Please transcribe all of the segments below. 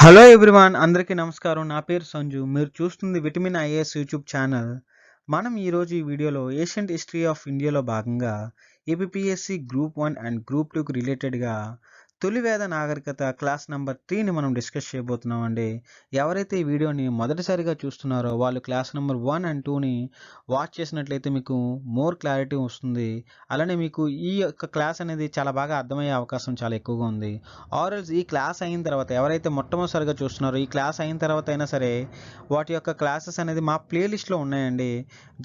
Hello everyone, అందరికీ నమస్కారం. నా పేరు సంజు. మీరు చూస్తుంది విటమిన్ ఐఏఎస్ యూట్యూబ్ ఛానల్. మనం ఈరోజు ఈ వీడియోలో ఏషియంట్ హిస్టరీ ఆఫ్ ఇండియాలో భాగంగా ఏపీఎస్సి గ్రూప్ 1 అండ్ గ్రూప్ 2కి రిలేటెడ్గా తొలివేద నాగరికత క్లాస్ నెంబర్ 3ని మనం డిస్కస్ చేయబోతున్నామండి. ఎవరైతే ఈ వీడియోని మొదటిసారిగా చూస్తున్నారో వాళ్ళు క్లాస్ నెంబర్ 1 అండ్ 2ని వాచ్ చేసినట్లయితే మీకు మోర్ క్లారిటీ వస్తుంది. అలానే మీకు ఈ యొక్క క్లాస్ అనేది చాలా బాగా అర్థమయ్యే అవకాశం చాలా ఎక్కువగా ఉంది. ఆర్ఎల్స్ ఈ క్లాస్ అయిన తర్వాత ఎవరైతే మొట్టమొదటిసారిగా చూస్తున్నారో ఈ క్లాస్ అయిన తర్వాత అయినా సరే వాటి యొక్క క్లాసెస్ అనేది మా ప్లేలిస్ట్లో ఉన్నాయండి.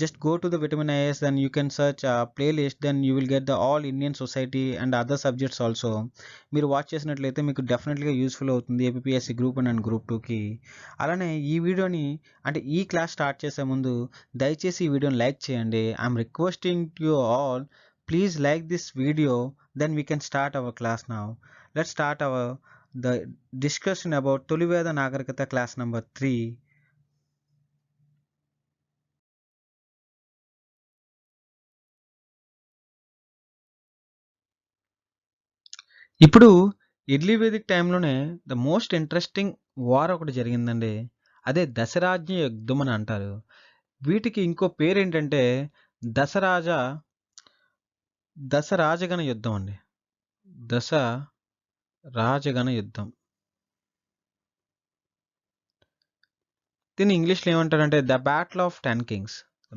Just go to the vitamin IS, then you can search playlist, then you will get the all Indian society and other subjects also. మీరు వాచ్ చేసినట్లయితే మీకు డెఫినెట్గా యూస్ఫుల్ అవుతుంది ఏపీఎస్సి గ్రూప్ 1 అండ్ గ్రూప్ 2కి. అలానే ఈ వీడియోని అంటే ఈ క్లాస్ స్టార్ట్ చేసే ముందు దయచేసి ఈ వీడియోని లైక్ చేయండి. I'm requesting you all, please like this video, then we can start our class now. Let's start our the discussion about Toliveda Nagarikata class number 3. ఇప్పుడు ఎర్లీ వేదిక్ టైంలోనే ద మోస్ట్ ఇంట్రెస్టింగ్ వార్ ఒకటి జరిగిందండి. అదే దశరాజ్య యుద్ధం అని అంటారు. వీటికి ఇంకో పేరు ఏంటంటే దశరాజగణ యుద్ధం అండి. దశరాజగణ యుద్ధం. దీన్ని ఇంగ్లీష్లో ఏమంటారంటే the battle of 10 Kings. The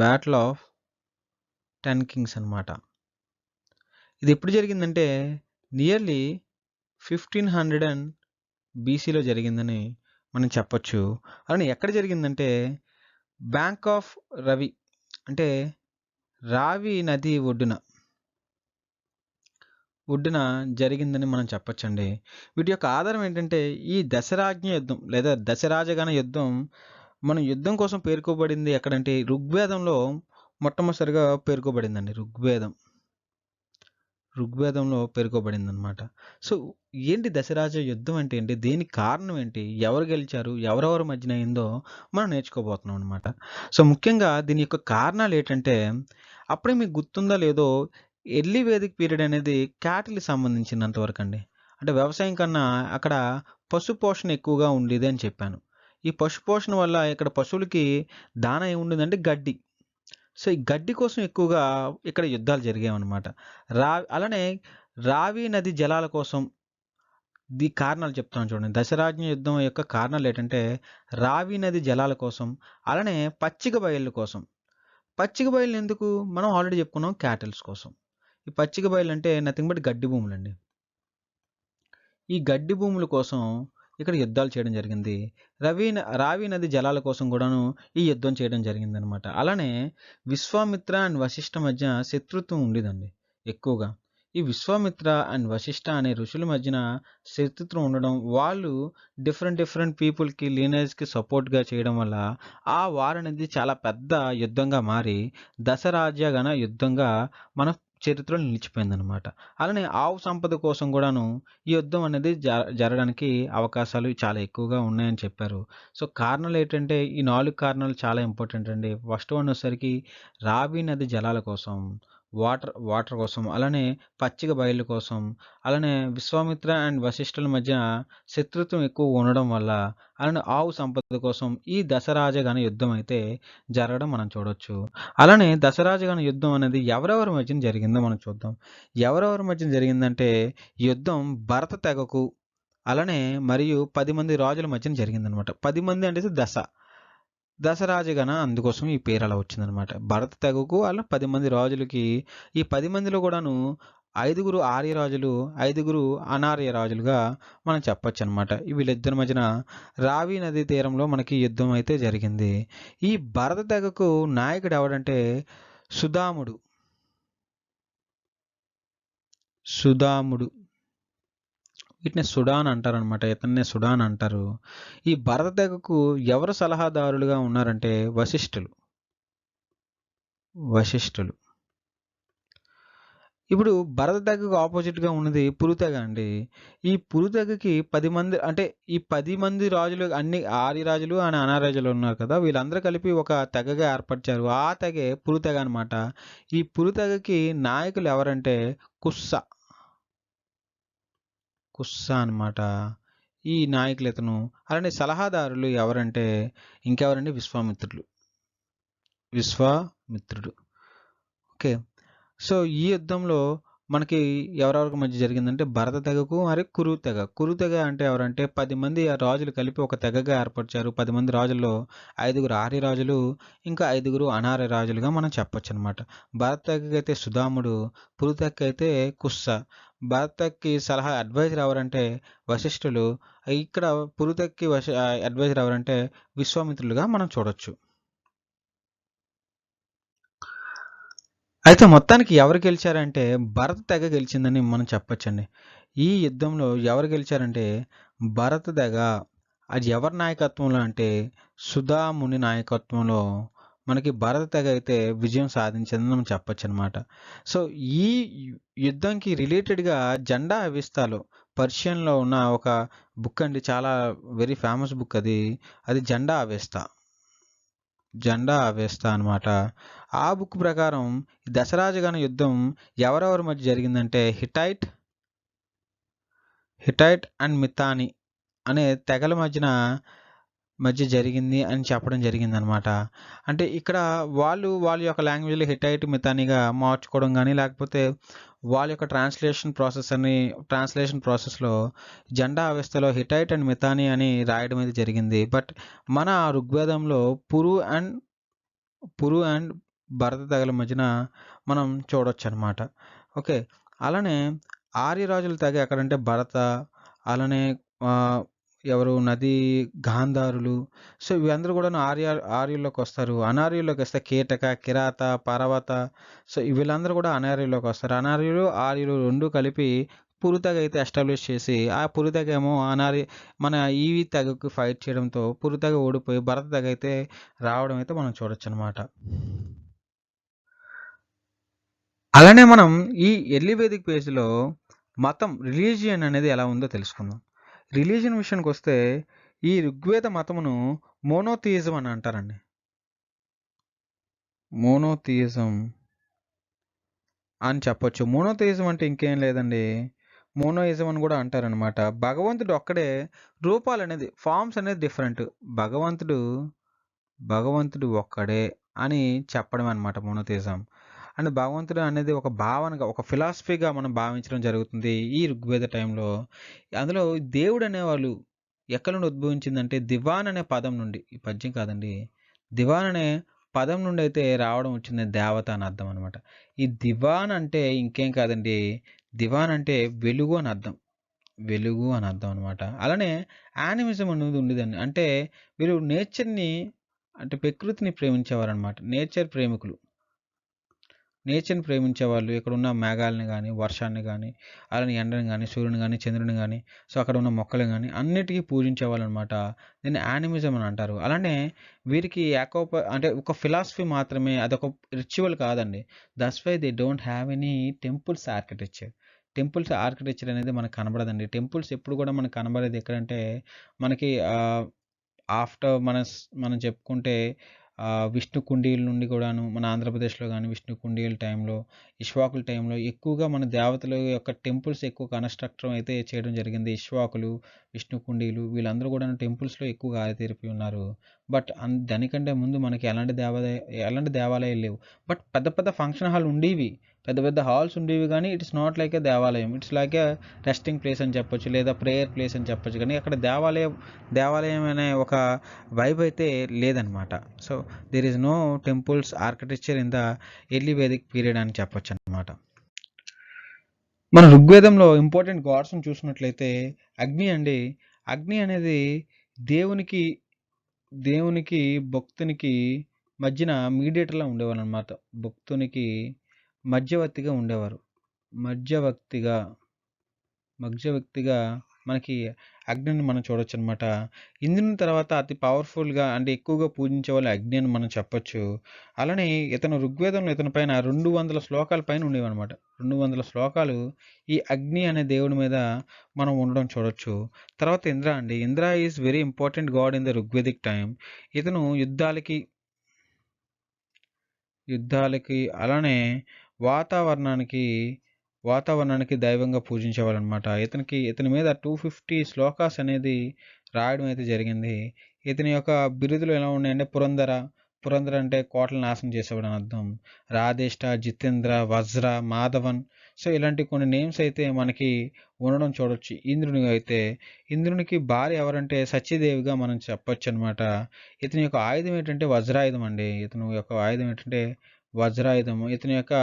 battle of 10 Kings అనమాట. ఇది ఎప్పుడు జరిగిందంటే నియర్లీ 1500 బీసీలో జరిగిందని మనం చెప్పొచ్చు. అలానే ఎక్కడ జరిగిందంటే బ్యాంక్ ఆఫ్ రవి అంటే రావి నది ఒడ్డున జరిగిందని మనం చెప్పొచ్చండి. వీటి యొక్క ఆధారం ఏంటంటే ఈ దశరాజ్ఞ యుద్ధం లేదా దశరాజగణ యుద్ధం మనం యుద్ధం కోసం పేర్కోబడింది ఎక్కడంటే ఋగ్వేదంలో మొట్టమొదటిసారిగా పేర్కోబడిందండి. ఋగ్వేదంలో పేర్కోబడింది అనమాట. సో ఏంటి దశరాజ యుద్ధం అంటే ఏంటి, దేనికి కారణం ఏంటి, ఎవరు గెలిచారు, ఎవరెవరి మధ్యన అయిందో మనం నేర్చుకోబోతున్నాం అనమాట. సో ముఖ్యంగా దీని యొక్క కారణాలు ఏంటంటే అప్పుడే మీకు గుర్తుందో లేదో ఎర్లీ వేదిక్ పీరియడ్ అనేది క్యాటిల్కి సంబంధించినంత వరకు అండి. అంటే వ్యవసాయం కన్నా అక్కడ పశు పోషణ ఎక్కువగా ఉండేది అని చెప్పాను. ఈ పశు పోషణ వల్ల ఇక్కడ పశువులకి దాన ఏముండేదంటే గడ్డి. సో ఈ గడ్డి కోసం ఎక్కువగా ఇక్కడ యుద్ధాలు జరిగాయన్నమాట. అలానే రావి నది జలాల కోసం కారణాలు చెప్తున్నాను చూడండి. దశరాజ్ఞ యుద్ధం యొక్క కారణాలు ఏంటంటే రావి నది జలాల కోసం, అలానే పచ్చిక బయళ్ళ కోసం. పచ్చిక బయళ్ళు ఎందుకు మనం ఆల్రెడీ చెప్పుకున్నాం, క్యాటిల్స్ కోసం. ఈ పచ్చిక బయళ్ళు అంటే నథింగ్ బట్ గడ్డి భూములండి. ఈ గడ్డి భూముల కోసం ఇక్కడ యుద్ధాలు చేయడం జరిగింది. రావి నది జలాల కోసం కూడాను ఈ యుద్ధం చేయడం జరిగిందనమాట. అలానే విశ్వామిత్ర అండ్ వశిష్ఠ మధ్య శత్రుత్వం ఉండేదండి ఎక్కువగా. ఈ విశ్వామిత్ర అండ్ వశిష్ఠ అనే ఋషుల మధ్యన శత్రుత్వం ఉండడం, వాళ్ళు డిఫరెంట్ పీపుల్కి లీనేజ్కి సపోర్ట్గా చేయడం వల్ల ఆ వార్ అనేది చాలా పెద్ద యుద్ధంగా మారి దశరాజ్యగణ యుద్ధంగా మన చరిత్రలో నిలిచిపోయిందనమాట. అలానే ఆవు సంపద కోసం కూడాను ఈ యుద్ధం అనేది జరగడానికి అవకాశాలు చాలా ఎక్కువగా ఉన్నాయని చెప్పారు. సో కారణాలు ఏంటంటే ఈ 4 కారణాలు చాలా ఇంపార్టెంట్ అండి. ఫస్ట్ వన్ వచ్చేసరికి రావి నది జలాల కోసం, వాటర్ కోసం, అలానే పచ్చిక బయళ్ళ కోసం, అలానే విశ్వామిత్ర అండ్ వశిష్ఠుల మధ్య శత్రుత్వం ఎక్కువ ఉండడం వల్ల, అలానే ఆవు సంపద కోసం ఈ దశరాజగణ యుద్ధం అయితే జరగడం మనం చూడొచ్చు. అలానే దశరాజగణ యుద్ధం అనేది ఎవరెవరి మధ్యన జరిగిందో మనం చూద్దాం. ఎవరెవరి మధ్యన జరిగిందంటే యుద్ధం భరత తెగకు అలానే మరియు 10 మంది రాజుల మధ్యన జరిగిందనమాట. 10 మంది అంటే దశరాజగణ, అందుకోసం ఈ పేరు అలా వచ్చిందనమాట. భరత తెగకు అలా 10 మంది రాజులకి. ఈ 10 మందిలో కూడాను 5గురు ఆర్య రాజులు, 5గురు అనార్య రాజులుగా మనం చెప్పొచ్చు అనమాట. వీళ్ళిద్దరి మధ్యన రావి నదీ తీరంలో మనకి యుద్ధం అయితే జరిగింది. ఈ భరత తెగకు నాయకుడు ఎవడంటే సుదాముడు. వీటిని సుడాన్ అంటారనమాట. ఇతన్నే సుడాన్ అంటారు. ఈ భరత తెగకు ఎవరు సలహాదారులుగా ఉన్నారంటే వశిష్ఠులు. ఇప్పుడు భరత తెగకు ఆపోజిట్గా ఉన్నది పురు తెగ అండి. ఈ పురు తెగకి 10 మంది అంటే ఈ 10 మంది రాజులు, అన్ని ఆర్య రాజులు అని అనారాజులు ఉన్నారు కదా, వీళ్ళందరూ కలిపి ఒక తెగగా ఏర్పరిచారు. ఆ తెగే పురు తెగ అనమాట. ఈ పురు తెగకి నాయకులు ఎవరంటే కుస్స. కుస్సా అనమాట. ఈ నాయకులితను. అలానే సలహాదారులు ఎవరంటే ఇంకెవరండి విశ్వామిత్రుడు. విశ్వామిత్రుడు. ఓకే. సో, ఈ యుద్ధంలో మనకి ఎవరెవరికి మధ్య జరిగిందంటే భరత తెగకు మరియు కురు తెగ. కురు తెగ అంటే ఎవరంటే 10 మంది రాజులు కలిపి ఒక తెగగా ఏర్పరిచారు. 10 మంది రాజుల్లో 5గురు ఆర్య రాజులు, ఇంకా 5గురు అనార్య రాజులుగా మనం చెప్పొచ్చనమాట. భరత తెగకైతే సుదాముడు, కురు తెగకైతే కుస్స. భరత తెగకి సలహా అడ్వైజర్ ఎవరంటే వశిష్ఠులు. ఇక్కడ కురు తెగకి అడ్వైజర్ ఎవరంటే విశ్వామిత్రులుగా మనం చూడొచ్చు. అయితే మొత్తానికి ఎవరు గెలిచారంటే భరత తెగ గెలిచిందని మనం చెప్పొచ్చండి. ఈ యుద్ధంలో ఎవరు గెలిచారంటే భరత తెగ. అది ఎవరి నాయకత్వంలో అంటే సుధాముని నాయకత్వంలో మనకి భరత తెగ అయితే విజయం సాధించిందని మనం చెప్పొచ్చనమాట. సో, ఈ యుద్ధంకి రిలేటెడ్‌గా 'జెండా అవిస్తాలో' పర్షియన్‌లో ఉన్న ఒక బుక్ అండి. చాలా వెరీ ఫేమస్ బుక్ అది. అది 'జెండా అవెస్తా'. 'జెండా అవెస్తా' అనమాట. ఆ బుక్ ప్రకారం దశరాజగణ యుద్ధం ఎవరెవరి మధ్య జరిగిందంటే హిట్టైట్ అండ్ మితాని అనే తెగల మధ్య జరిగింది అని చెప్పడం జరిగిందనమాట. అంటే ఇక్కడ వాళ్ళ యొక్క లాంగ్వేజ్‌లో హిట్టైట్, మితానీగా మార్చుకోవడం గాని, లేకపోతే వాళ్ళ యొక్క ట్రాన్స్‌లేషన్ ప్రాసెస్‌లో జెండా అవస్థలో హిట్టైట్ అండ్ మితానీ అని రాయడం అయితే జరిగింది. బట్ మన ఋగ్వేదంలో పురు అండ్ భరత తెగల మధ్యన మనం చూడొచ్చనమాట. ఓకే. అలానే ఆర్యరాజుల తెగ ఎక్కడంటే భరత, అలానే ఆహ్, ఎవరు నదీ గాంధారులు. సో, వీళ్ళందరూ కూడాను ఆర్యుల్లోకొస్తారు. అనార్యుల్లోకొస్తే కీటక, కిరాత, పరవత. సో, వీళ్ళందరూ కూడా అనార్యుల్లోకొస్తారు. అనార్యులు, ఆర్యులు 2 కలిపి పురు తెగ అయితే ఎస్టాబ్లిష్ చేసి, ఆ పురు తెగేమో మన ఈ తెగకి ఫైట్ చేయడంతో పురు తెగ ఓడిపోయి భరత తెగ అయితే రావడం అయితే మనం చూడొచ్చనమాట. అలానే మనం ఈ ఎర్లీ వేదిక్ పేజ్‌లో రిలీజియన్ అనేది ఎలా ఉందో తెలుసుకుందాం. రిలీజియన్ విషయానికొస్తే ఈ ఋగ్వేద మతమును మోనోథియిజం అని అంటారండి. మోనోథియిజం అని చెప్పొచ్చు. మోనోథియిజం అంటే ఇంకేం లేదండి. మోనోయిజం అని గూడా అంటారనమాట. భగవంతుడు ఒక్కడే, రూపాలనేది ఫార్మ్స్ అనేది డిఫరెంట్. భగవంతుడు భగవంతుడు ఒక్కడే అని చెప్పడం అనమాట మోనోథియిజం. అంటే భగవంతుడు అనేది ఒక భావనగా, ఒక ఫిలాసఫీగా మనం భావించడం జరుగుతుంది ఈ ఋగ్వేద టైంలో. అందులో దేవుడు అనేవాళ్ళు ఎక్కడి నుండి ఉద్భవించిందంటే దివాన్ అనే పదం నుండి. ఈ పద్యం కాదండి. దివాన్ అనే పదం నుండి అయితే రావడం వచ్చింది దేవత అని అర్థం అనమాట. ఈ దివాన్ అంటే ఇంకేం కాదండి. దివాన్ అంటే వెలుగు అని అర్థం. వెలుగు అని అర్థం అనమాట. అలానే యానిమిజం అనేది ఉండేదండి. అంటే వీరు నేచర్‌ని, అంటే ప్రకృతిని ప్రేమించేవారనమాట. నేచర్‌ని ప్రేమించేవాళ్ళు. ఇక్కడున్న మేఘాలను గాని, వర్షాన్ని గాని, అలానే ఎండని గాని, సూర్యుని గాని, చంద్రుని గాని, సో, అక్కడ ఉన్న మొక్కలను గాని అన్నిటికి పూజించేవాళ్ళనమాట. దీన్ని యానిమిజం అని అంటారు. అలానే వీరికి అంటే ఒక ఫిలాసఫీ మాత్రమే, అదొక రిచువల్ కాదండి. That's why they don't have any temples architecture. Temples architecture అనేది మనకు కనబడదండి. టెంపుల్స్ ఎప్పుడు కూడా మనకు కనబడేది ఎక్కడంటే మనకి ఆఫ్టర్ మనం చెప్పుకుంటే విష్ణు కుండీల నుండి కూడాను మన ఆంధ్రప్రదేశ్‌లో గాని, విష్ణు కుండీల టైంలో, ఇక్ష్వాకుల టైంలో ఎక్కువగా మన దేవతల యొక్క టెంపుల్స్ ఎక్కువ కన్‌స్ట్రక్షన్ అయితే చేయడం జరిగింది. ఇక్ష్వాకులు, విష్ణు కుండీలు వీళ్ళందరూ కూడాను టెంపుల్స్‌లో ఎక్కువగా ఆరితేరిపోయి ఉన్నారు. బట్ దానికంటే ముందు మనకి ఎలాంటి దేవాలయాలు లేవు. బట్ పెద్ద పెద్ద ఫంక్షన్ హాల్ ఉండేవి. పెద్ద పెద్ద హాల్స్ ఉండేవి గానీ ఇట్స్ నాట్ లైక్ ఎ దేవాలయం. It's like a resting place అని చెప్పొచ్చు. లేదా ప్రేయర్ ప్లేస్ అని చెప్పొచ్చు. కానీ అక్కడ దేవాలయం అనే ఒక వైబ్ అయితే లేదనమాట. So, there is no temples architecture in the early Vedic period అని చెప్పొచ్చనమాట. మన ఋగ్వేదంలో ఇంపార్టెంట్ గాడ్స్‌ని చూసినట్లయితే అగ్ని అండి. అగ్ని అనేది దేవునికి దేవునికి, భక్తునికి మధ్యన మీడియేటర్‌లా ఉండేవాళ్ళనమాట. భక్తునికి మధ్యవర్తిగా ఉండేవారు. మధ్యవర్తిగా మధ్యవ్యక్తిగా మనకి అగ్నిని మనం చూడొచ్చనమాట. ఇంద్రుని తర్వాత అతి పవర్‌ఫుల్‌గా అంటే ఎక్కువగా పూజించేవాళ్ళు అగ్ని అని మనం చెప్పొచ్చు. అలానే ఋగ్వేదంలో ఇతని పైన 200 శ్లోకాల పైన ఉండేవన్నమాట. 200 శ్లోకాలు ఈ అగ్ని అనే దేవుడి మీద మనం ఉండడం చూడొచ్చు. తర్వాత ఇంద్ర అండి. Indra is very important god in the Rigvedic time. ఇతను యుద్ధాలకి అలానే వాతావరణానికి వాతావరణానికి దైవంగా పూజించేవాళ్ళనమాట. ఇతని మీద 250 శ్లోకాస్ అనేది రాయడం అయితే జరిగింది. ఇతని యొక్క బిరుదులు ఎలా ఉన్నాయంటే పురందర అంటే కోటలు నాశనం చేసేవాడని అర్థం. రాధేష్ట, జితేంద్ర, వజ్ర, మాధవన్. సో, ఇలాంటి కొన్ని నేమ్స్ అయితే మనకి ఉండడం చూడొచ్చు. ఇంద్రునికి భార్య ఎవరంటే సతీదేవిగా మనం చెప్పొచ్చనమాట. ఇతని యొక్క ఆయుధం ఏంటంటే వజ్రాయుధం అండి. ఇతని యొక్క ఆయుధం ఏంటంటే వజ్రాయుధం. ఇతని యొక్క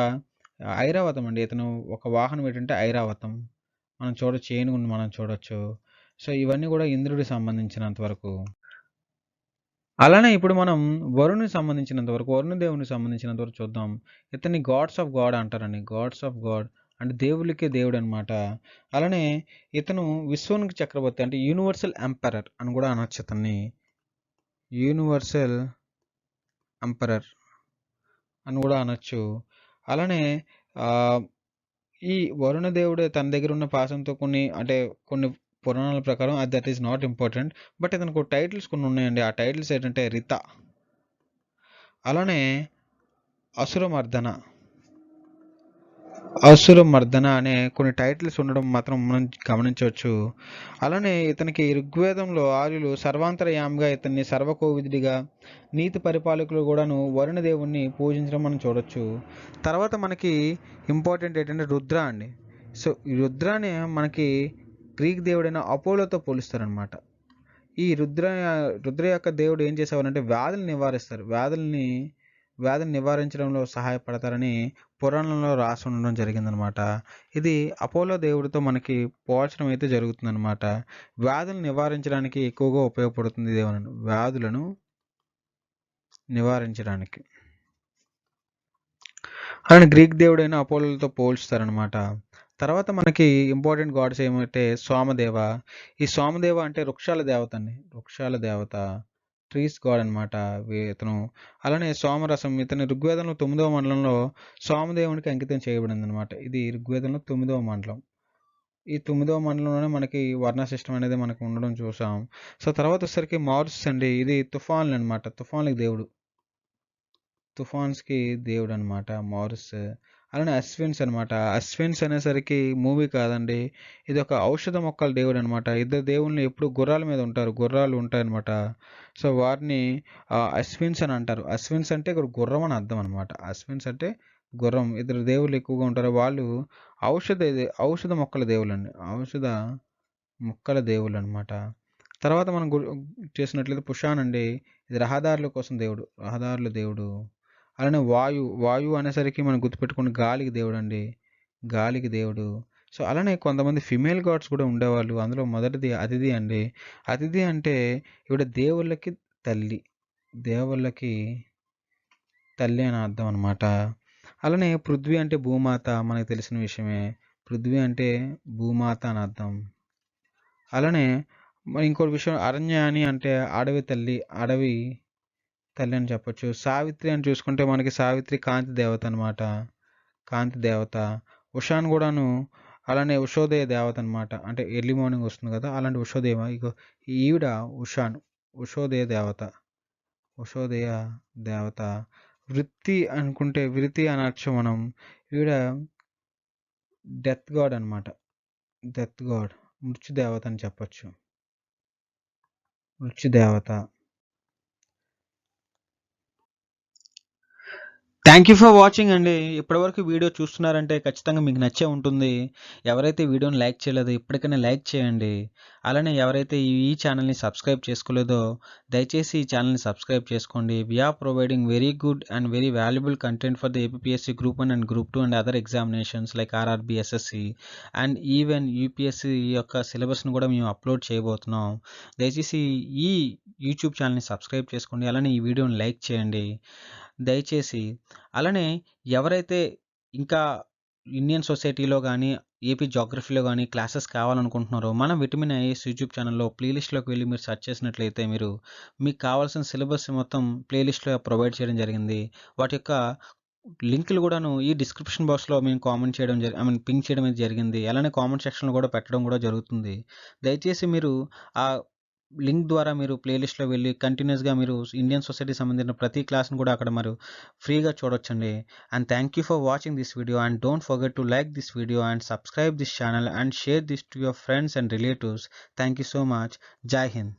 ఐరావతం అండి. ఇతను ఒక వాహనం ఏంటంటే ఐరావతం. మనం చూడొచ్చు, ఏనుగుని మనం చూడొచ్చు. సో, ఇవన్నీ కూడా ఇంద్రుడికి సంబంధించినంత వరకు. అలానే ఇప్పుడు మనం వరుణ దేవునికి సంబంధించినంత వరకు చూద్దాం. ఇతన్ని గాడ్స్ ఆఫ్ గాడ్ అంటారండి. గాడ్స్ ఆఫ్ గాడ్ అంటే దేవుళ్ళకే దేవుడనమాట. అలానే ఇతను విశ్వానికి చక్రవర్తి అంటే యూనివర్సల్ ఎంపరర్ అని కూడా అనొచ్చు ఇతన్ని. యూనివర్సల్ ఎంపరర్ అని కూడా అనొచ్చు. అలానే ఆహ్, ఈ వరుణ దేవుడు తన దగ్గర ఉన్న పాశంతో కొన్ని పురాణాల ప్రకారం that is not important. But ఇతనికి టైటిల్స్ కొన్ని ఉన్నాయండి. ఆ టైటిల్స్ ఏంటంటే రిత, అలానే అసురమర్దన అసురమర్దన అనే కొన్ని టైటిల్స్ ఉండడం మాత్రం మనం గమనించవచ్చు. అలానే ఇతనికి ఋగ్వేదంలో ఆర్యులు సర్వాంతర్యామిగా, ఇతన్ని సర్వకోవిదుడిగా, నీతి పరిపాలకులు కూడాను వరుణ దేవుణ్ణి పూజించడం మనం చూడొచ్చు. తర్వాత మనకి ఇంపార్టెంట్ ఏంటంటే రుద్ర అండి. సో, ఈ రుద్రాని మనకి గ్రీక్ దేవుడైన అపోలోతో పోలుస్తారనమాట. ఈ రుద్ర యొక్క దేవుడు ఏం చేసేవారంటే వ్యాధులు నివారిస్తారు. వ్యాధిని నివారించడంలో సహాయపడతారని పురాణంలో రాసి ఉండడం జరిగిందనమాట. ఇది అపోలో దేవుడితో మనకి పోల్చడం అయితే జరుగుతుందనమాట. వ్యాధులను నివారించడానికి ఎక్కువగా ఉపయోగపడుతుంది దేవుని వ్యాధులను నివారించడానికి. అలానే గ్రీక్ దేవుడైన అపోలోలతో పోల్చుతారనమాట. తర్వాత మనకి ఇంపార్టెంట్ గాడ్స్ ఏమంటే సోమదేవ. ఈ సోమదేవ అంటే వృక్షాల దేవత అండి. వృక్షాల దేవత, ట్రీస్ గాడ్ అనమాట ఇతను. అలానే సోమరసం ఇతని ఋగ్వేదంలో 9వ మండలంలో సోమదేవునికి అంకితం చేయబడింది అనమాట. ఇది ఋగ్వేదంలో 9వ మండలం. ఈ 9వ మండలంలోనే మనకి వర్ణ సిస్టమ్ అనేది మనకు ఉండడం చూసాం. సో, తర్వాత వచ్చేసరికి మారుస్ అండి. ఇది తుఫాన్లు అనమాట. తుఫాన్స్కి దేవుడు అనమాట మారుస్. అలానే అశ్విన్స్ అనమాట. అశ్విన్స్ అనేసరికి మూవీ కాదండి. ఇది ఒక ఔషధ మొక్కల దేవుడు అనమాట. ఇద్దరు దేవుళ్ళు ఎప్పుడు గుర్రాల మీద ఉంటారు. గుర్రాలు ఉంటాయన్నమాట. సో, వారిని అశ్విన్స్ అని అంటారు. అశ్విన్స్ అంటే ఇక్కడ గుర్రం అని అర్థం అనమాట. అశ్విన్స్ అంటే గుర్రం. ఇద్దరు దేవుళ్ళు ఎక్కువగా ఉంటారు. వాళ్ళు ఔషధ మొక్కల దేవుళ్ళండి. ఔషధ మొక్కల దేవుళ్ళు అనమాట. తర్వాత మనం చేసినట్లయితే పుషాన్ అండి. ఇది రహదారుల దేవుడు. అలానే వాయువు అనేసరికి మనం గుర్తుపెట్టుకుని గాలికి దేవుడు అండి. గాలికి దేవుడు. సో, అలానే కొంతమంది ఫిమేల్ గాడ్స్ కూడా ఉండేవాళ్ళు. అందులో మొదటిది అతిథి అండి. అతిథి అంటే ఈవిడ దేవుళ్ళకి తల్లి. దేవుళ్ళకి తల్లి అని అర్థం అనమాట. అలానే పృథ్వీ అంటే భూమాత మనకు తెలిసిన విషయమే. పృథ్వీ అంటే భూమాత అని అర్థం. అలానే ఇంకోటి విషయం అరణ్యాని అంటే అడవి తల్లి అని చెప్పొచ్చు. సావిత్రి అని చూసుకుంటే మనకి సావిత్రి కాంతి దేవత అనమాట. కాంతి దేవత. ఉషాన్ కూడాను అలానే ఉషోదయ దేవత అనమాట. అంటే ఎర్లీ మార్నింగ్ వస్తుంది కదా! అలాంటి ఈవిడ ఉషోదయ దేవత. ఉషోదయ దేవత. వృత్తి అనొచ్చు మనం. ఈవిడ డెత్ గాడ్ అనమాట. Death god. మృత్యుదేవత అని చెప్పొచ్చు. మృత్యుదేవత. థ్యాంక్ యూ ఫర్ వాచింగ్ అండి. ఇప్పటివరకు వీడియో చూస్తున్నారంటే ఖచ్చితంగా మీకు నచ్చే ఉంటుంది. ఎవరైతే వీడియోని లైక్ చేయలేదో ఇప్పటికైనా లైక్ చేయండి. అలానే ఎవరైతే ఈ ఛానల్ని సబ్స్క్రైబ్ చేసుకోలేదో దయచేసి ఈ ఛానల్ని సబ్స్క్రైబ్ చేసుకోండి. We're providing very good and very valuable content for the APSC group 1 and group 2 and other examinations like RRB, SSC and even UPSC యొక్క సిలబస్ను కూడా మేము అప్లోడ్ చేయబోతున్నాం. దయచేసి ఈ యూట్యూబ్ ఛానల్ని సబ్స్క్రైబ్ చేసుకోండి. అలానే ఈ వీడియోని లైక్ చేయండి దయచేసి. అలానే ఎవరైతే ఇంకా ఇండియన్ సొసైటీలో కానీ ఏపీ జాగ్రఫీలో కానీ క్లాసెస్ కావాలనుకుంటున్నారో మన విటమిన్ ఐఏఎస్ యూట్యూబ్ ఛానల్లో ప్లేలిస్ట్లోకి వెళ్ళి మీరు సెర్చ్ చేసినట్లయితే మీకు కావాల్సిన సిలబస్ మొత్తం ప్లేలిస్ట్లో ప్రొవైడ్ చేయడం జరిగింది. వాటి యొక్క లింకులు కూడాను ఈ డిస్క్రిప్షన్ బాక్స్లో మేము పింక్ చేయడం జరిగింది. అలానే కామెంట్ సెక్షన్లో కూడా పెట్టడం కూడా జరుగుతుంది. దయచేసి మీరు ఆ లింక్ ద్వారా మీరు ప్లేలిస్ట్‌లో వెళ్లి కంటిన్యూయస్‌గా మీరు ఇండియన్ సొసైటీకి సంబంధించిన ప్రతి క్లాస్‌ని కూడా అక్కడ మీరు ఫ్రీగా చూడొచ్చండి. And thank you for watching this video and don't forget to like this video and subscribe this channel and share this to your friends and relatives. Thank you so much. జై హింద్.